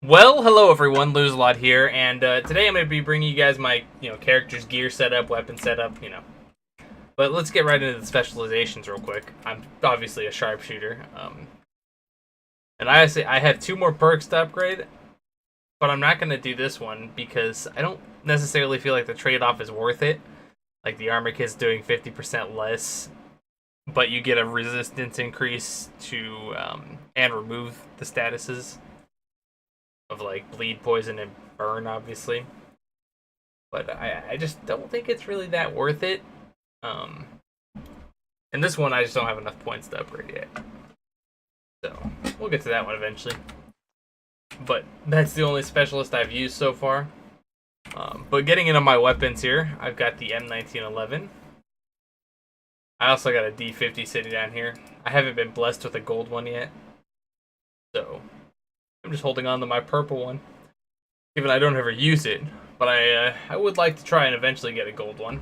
Well, hello everyone, Lose-A-Lot here, and today I'm going to be bringing you guys my, character's gear setup, weapon setup. But let's get right into the specializations real quick. I'm obviously a sharpshooter, and I have two more perks to upgrade, but I'm not going to do this one because I don't necessarily feel like the trade-off is worth it. Like the armor kit's doing 50% less, but you get a resistance increase to and remove the statuses of like bleed, poison, and burn, obviously. But I just don't think it's really that worth it. And this one I just don't have enough points to upgrade yet. So we'll get to that one eventually. But that's the only specialist I've used so far. But getting into my weapons here, I've got the M1911. I also got a D50 sitting down here. I haven't been blessed with a gold one yet. So I'm just holding on to my purple one, given I don't ever use it. But I would like to try and eventually get a gold one.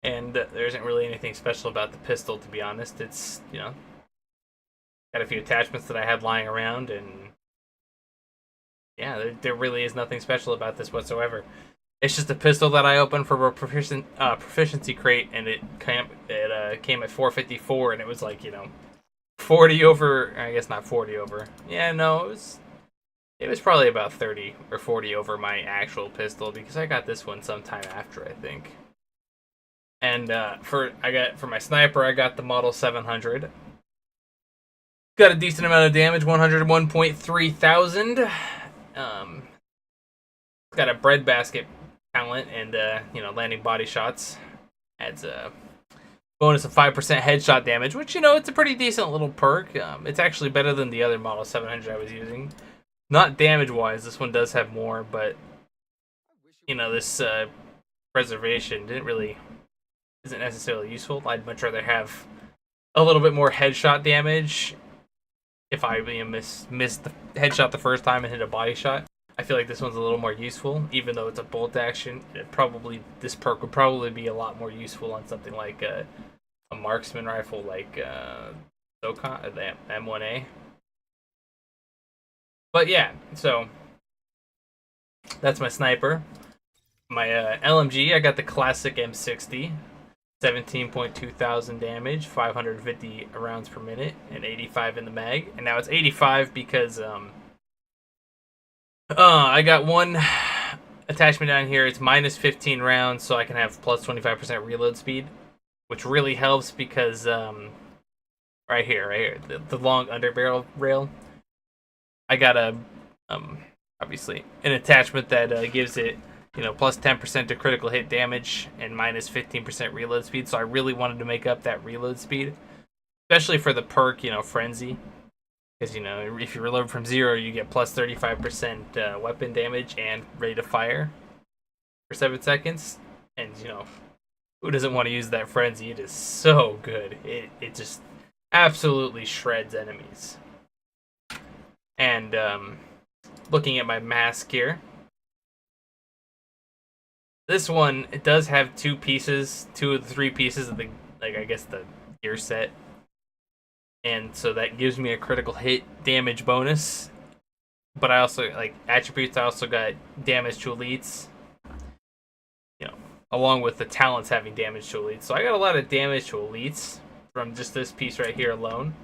And there isn't really anything special about the pistol, to be honest. It's, got a few attachments that I had lying around, and yeah, there really is nothing special about this whatsoever. It's just a pistol that I opened from a proficiency crate, and it came at 454, and it was like, 40 over, I guess not 40 over. Yeah, no, it was probably about 30 or 40 over my actual pistol, because I got this one sometime after, I think. And for my sniper, I got the Model 700. Got a decent amount of damage, 101.3 thousand. Got a breadbasket talent and landing body shots. Adds a bonus of 5% headshot damage, which, it's a pretty decent little perk. It's actually better than the other Model 700 I was using. Not damage-wise, this one does have more, but, this preservation isn't necessarily useful. I'd much rather have a little bit more headshot damage if I missed the headshot the first time and hit a body shot. I feel like this one's a little more useful, even though it's a bolt action. This perk would probably be a lot more useful on something like a marksman rifle, like SOCON, the M1A. But yeah, so that's my sniper. My LMG, I got the classic M60, 17.2 thousand damage, 550 rounds per minute, and 85 in the mag. And now it's 85 because I got one attachment down here. It's minus 15 rounds, so I can have plus 25% reload speed, which really helps because right here, the long underbarrel rail. I got obviously an attachment that gives it plus 10% to critical hit damage and minus 15% reload speed. So I really wanted to make up that reload speed, especially for the perk Frenzy. Because, if you reload from 0, you get plus 35% weapon damage and rate of fire for 7 seconds. And, who doesn't want to use that Frenzy? It is so good. It just absolutely shreds enemies. And looking at my mask here, this one, it does have two of the 3 pieces of the, I guess the gear set. And so that gives me a critical hit damage bonus. But I also, attributes, I also got damage to elites. Along with the talents having damage to elites. So I got a lot of damage to elites from just this piece right here alone,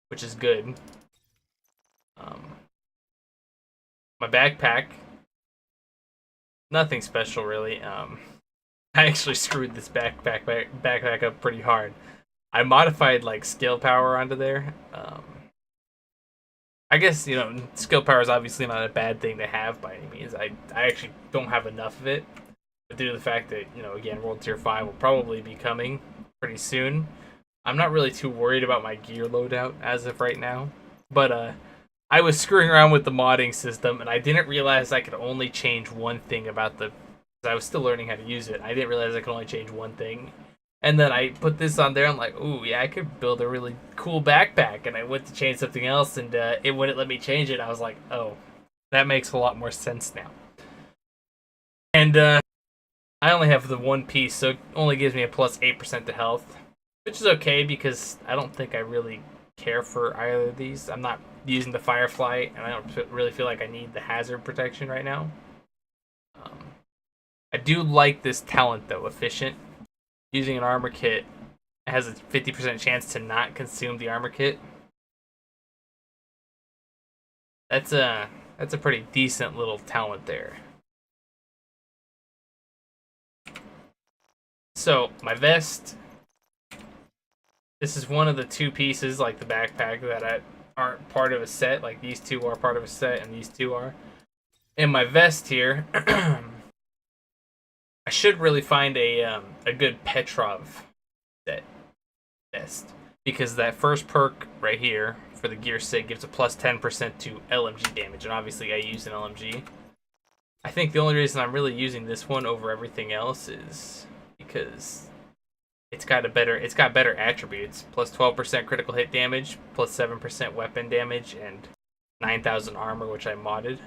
which is good. My backpack, nothing special really. I actually screwed this backpack up pretty hard. I modified skill power onto there. I guess skill power is obviously not a bad thing to have by any means. I actually don't have enough of it, but due to the fact that again, World Tier 5 will probably be coming pretty soon, I'm not really too worried about my gear loadout as of right now. But I was screwing around with the modding system, and I didn't realize I could only change one thing about because I was still learning how to use it. I didn't realize I could only change one thing. And then I put this on there, I'm like, ooh, yeah, I could build a really cool backpack. And I went to change something else, and it wouldn't let me change it. I was like, oh, that makes a lot more sense now. And I only have the one piece, so it only gives me a plus 8% to health, which is okay because I don't think I really care for either of these. I'm not using the Firefly, and I don't really feel like I need the hazard protection right now. I do like this talent though, efficient. Using an armor kit has a 50% chance to not consume the armor kit. That's a pretty decent little talent there. So my vest. This is one of the two pieces, like the backpack, that aren't part of a set. Like these two are part of a set, and these two are. And my vest here, I should really find a good Petrov set vest, because that first perk right here for the gear set gives a plus 10% to LMG damage, and obviously I use an LMG. I think the only reason I'm really using this one over everything else is because it's got better attributes. Plus 12% critical hit damage, plus 7% weapon damage, and 9,000 armor, which I modded.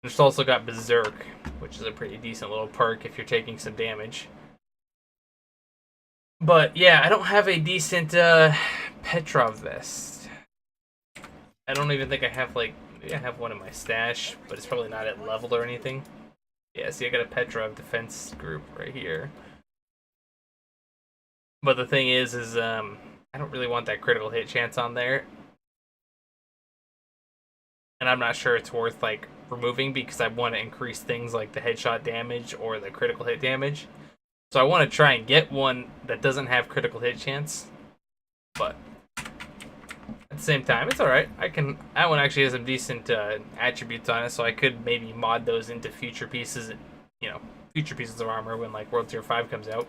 It's also got Berserk, which is a pretty decent little perk if you're taking some damage. But yeah, I don't have a decent Petrov vest. I don't even think I have, like, maybe I have one in my stash, but it's probably not at level or anything. Yeah, see, I got a Petrov defense group right here. But the thing is I don't really want that critical hit chance on there. And I'm not sure it's worth, like, removing, because I want to increase things like the headshot damage or the critical hit damage. So I want to try and get one that doesn't have critical hit chance. But at the same time, it's alright. That one actually has some decent attributes on it, so I could maybe mod those into future pieces, future pieces of armor when, like, World Tier 5 comes out.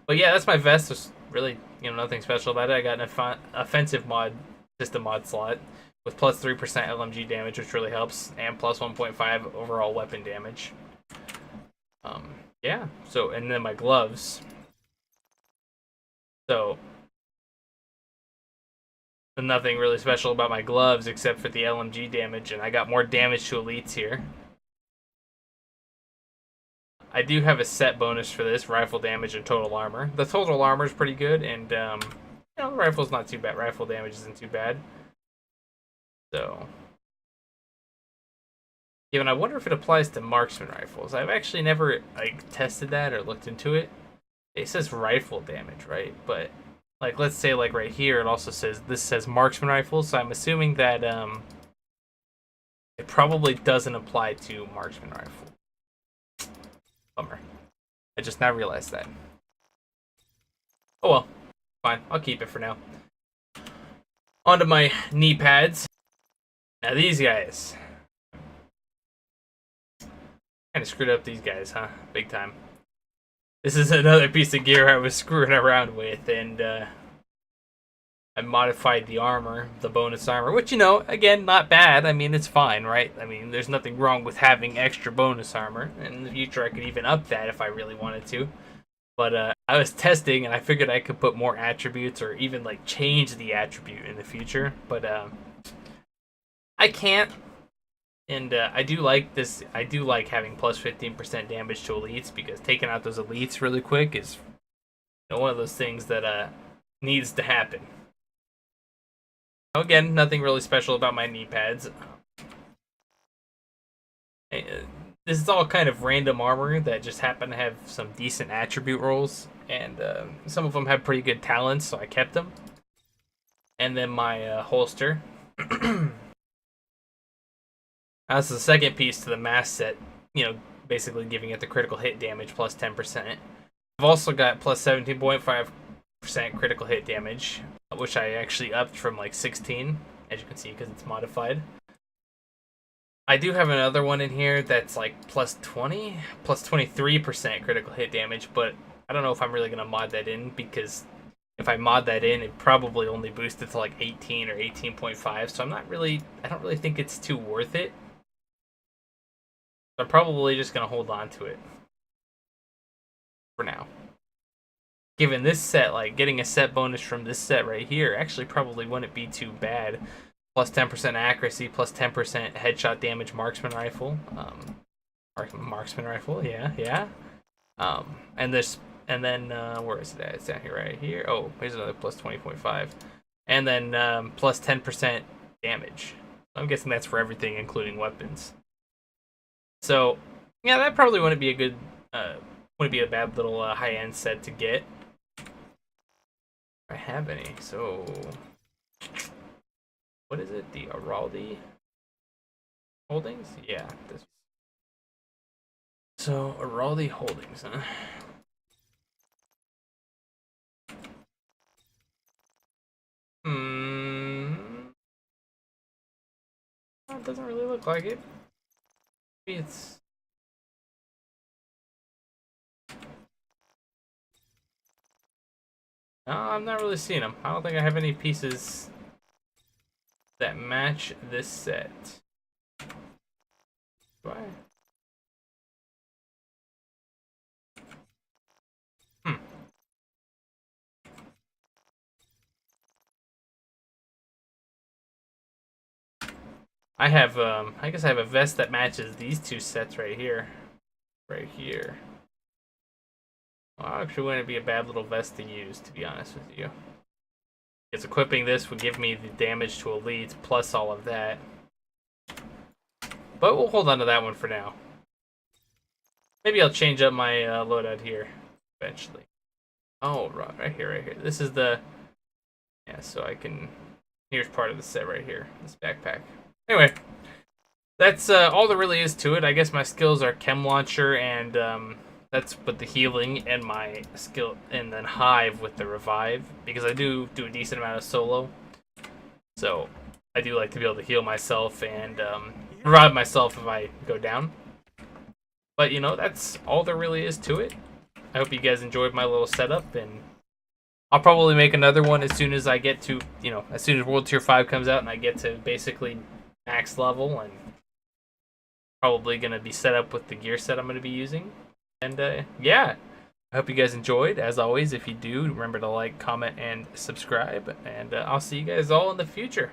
But yeah, that's my vest. There's really, nothing special about it. I got an offensive mod, system mod slot with plus 3% LMG damage, which really helps, and plus 1.5 overall weapon damage. Yeah, so, and then my gloves. So, nothing really special about my gloves except for the LMG damage, and I got more damage to elites here. I do have a set bonus for this, rifle damage and total armor. The total armor is pretty good, and the rifle's not too bad. Rifle damage isn't too bad. So, even I wonder if it applies to marksman rifles. I've actually never, like, tested that or looked into it. It says rifle damage, right? But, like, let's say, like, right here, it also says marksman rifles, so I'm assuming that it probably doesn't apply to marksman rifle. Bummer. I just now realized that. Oh well. Fine. I'll keep it for now. Onto my knee pads. Now these guys. Kind of screwed up these guys, huh? Big time. This is another piece of gear I was screwing around with, and I modified the armor, the bonus armor, which, again, not bad. I mean, it's fine, right? I mean, there's nothing wrong with having extra bonus armor. In the future, I could even up that if I really wanted to. But I was testing, and I figured I could put more attributes or even, like, change the attribute in the future. But I can't. And I do like this. I do like having plus 15% damage to elites, because taking out those elites really quick is one of those things that needs to happen. Again, nothing really special about my knee pads. This is all kind of random armor that just happen to have some decent attribute rolls, and some of them have pretty good talents, so I kept them. And then my holster. That's the second piece to the mass set, basically giving it the critical hit damage plus 10%. I've also got plus 17.5% critical hit damage, which I actually upped from like 16, as you can see, because it's modified. I do have another one in here that's like plus 23% critical hit damage, but I don't know if I'm really going to mod that in, because if I mod that in, it probably only boosted to like 18 or 18.5, so I don't really think it's too worth it. I'm probably just going to hold on to it for now. Given this set, like, getting a set bonus from this set right here actually probably wouldn't be too bad. Plus 10% accuracy, plus 10% headshot damage marksman rifle. Marksman rifle, yeah. And then, where is it at? It's down here, right here. Oh, here's another plus 20.5. and then plus 10% damage. I'm guessing that's for everything, including weapons. So, yeah, that probably wouldn't be a good, wouldn't be a bad little high-end set to get. If I have any. So, what is it? The Araldi Holdings? Yeah, this. So, Araldi Holdings, huh? It doesn't really look like it. Maybe it's. No, I'm not really seeing them. I don't think I have any pieces that match this set. Do I? I have, I guess I have a vest that matches these two sets right here. Right here. Well, actually wouldn't be a bad little vest to use, to be honest with you. Because equipping this would give me the damage to elites plus all of that. But we'll hold on to that one for now. Maybe I'll change up my loadout here eventually. Oh, right here, right here. This is the... Yeah, so I can... Here's part of the set right here. This backpack. Anyway, that's all there really is to it. I guess my skills are Chem Launcher, and that's with the healing, and my skill, and then Hive with the Revive, because I do a decent amount of solo. So I do like to be able to heal myself and revive myself if I go down. But, you know, that's all there really is to it. I hope you guys enjoyed my little setup, and I'll probably make another one as soon as I get to, you know, as soon as World Tier 5 comes out and I get to basically max level, and probably going to be set up with the gear set I'm going to be using. And yeah, I hope you guys enjoyed. As always, if you do, remember to like, comment, and subscribe. And I'll see you guys all in the future.